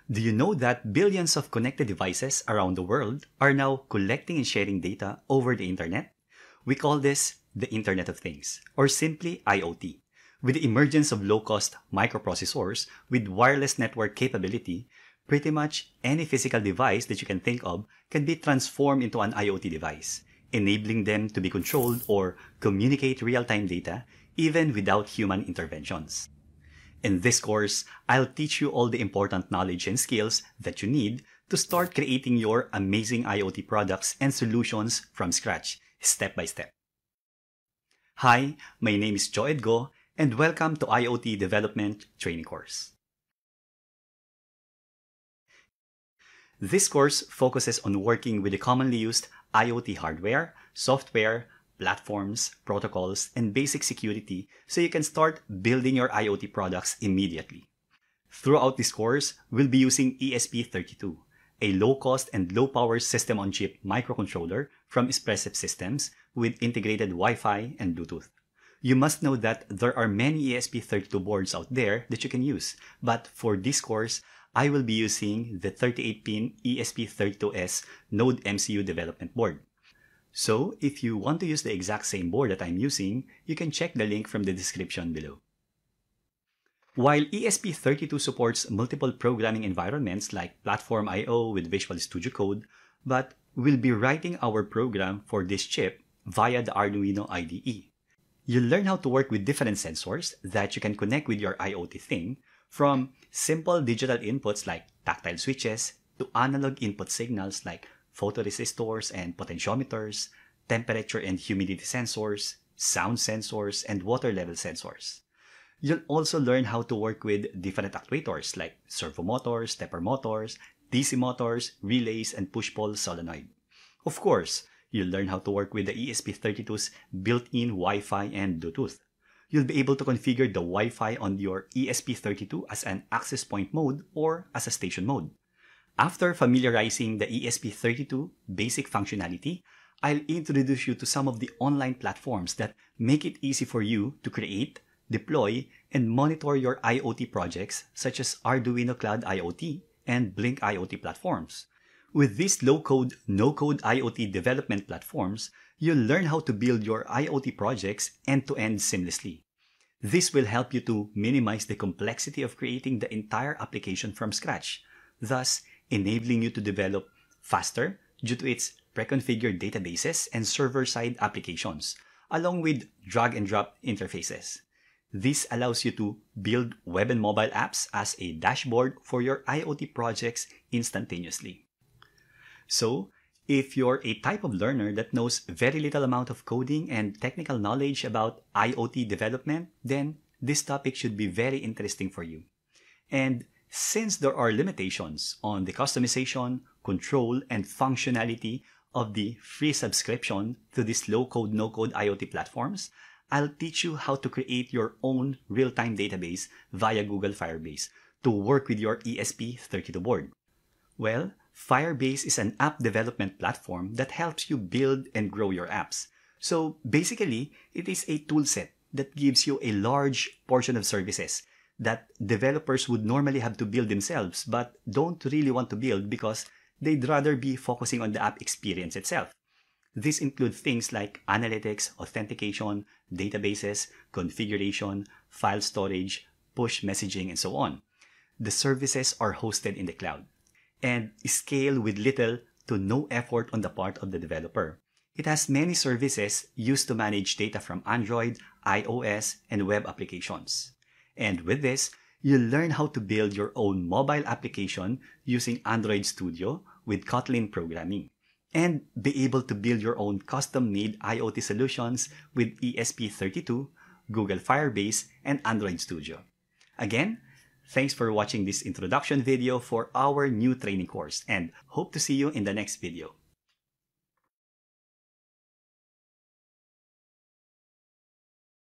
Do you know that billions of connected devices around the world are now collecting and sharing data over the internet? We call this the Internet of Things, or simply IoT. With the emergence of low-cost microprocessors with wireless network capability, pretty much any physical device that you can think of can be transformed into an IoT device, enabling them to be controlled or communicate real-time data even without human interventions. In this course, I'll teach you all the important knowledge and skills that you need to start creating your amazing IoT products and solutions from scratch, step by step. Hi, my name is Joed Go, and welcome to IoT Development Training Course. This course focuses on working with the commonly used IoT hardware, software, platforms, protocols, and basic security so you can start building your IoT products immediately. Throughout this course, we'll be using ESP32, a low-cost and low-power system-on-chip microcontroller from Espressif Systems with integrated Wi-Fi and Bluetooth. You must know that there are many ESP32 boards out there that you can use, but for this course, I will be using the 38-pin ESP32S Node MCU development board. So, if you want to use the exact same board that I'm using, you can check the link from the description below. While ESP32 supports multiple programming environments like Platform I/O with Visual Studio Code, but we'll be writing our program for this chip via the Arduino IDE. You'll learn how to work with different sensors that you can connect with your IoT thing, from simple digital inputs like tactile switches to analog input signals like photoresistors and potentiometers, temperature and humidity sensors, sound sensors, and water level sensors. You'll also learn how to work with different actuators like servo motors, stepper motors, DC motors, relays, and push-pull solenoid. Of course, you'll learn how to work with the ESP32's built-in Wi-Fi and Bluetooth. You'll be able to configure the Wi-Fi on your ESP32 as an access point mode or as a station mode. After familiarizing the ESP32 basic functionality, I'll introduce you to some of the online platforms that make it easy for you to create, deploy, and monitor your IoT projects such as Arduino Cloud IoT and Blink IoT platforms. With these low-code, no-code IoT development platforms, you'll learn how to build your IoT projects end-to-end seamlessly. This will help you to minimize the complexity of creating the entire application from scratch, thus enabling you to develop faster due to its pre-configured databases and server-side applications, along with drag-and-drop interfaces. This allows you to build web and mobile apps as a dashboard for your IoT projects instantaneously. So, if you're a type of learner that knows very little amount of coding and technical knowledge about IoT development, then this topic should be very interesting for you. And since there are limitations on the customization, control, and functionality of the free subscription to these low-code, no-code IoT platforms, I'll teach you how to create your own real-time database via Google Firebase to work with your ESP32 board. Well, Firebase is an app development platform that helps you build and grow your apps. So basically, it is a toolset that gives you a large portion of services that developers would normally have to build themselves but don't really want to build because they'd rather be focusing on the app experience itself. These include things like analytics, authentication, databases, configuration, file storage, push messaging, and so on. The services are hosted in the cloud and scale with little to no effort on the part of the developer. It has many services used to manage data from Android, iOS, and web applications. And with this, you'll learn how to build your own mobile application using Android Studio with Kotlin programming, and be able to build your own custom-made IoT solutions with ESP32, Google Firebase, and Android Studio. Again, thanks for watching this introduction video for our new training course, and hope to see you in the next video.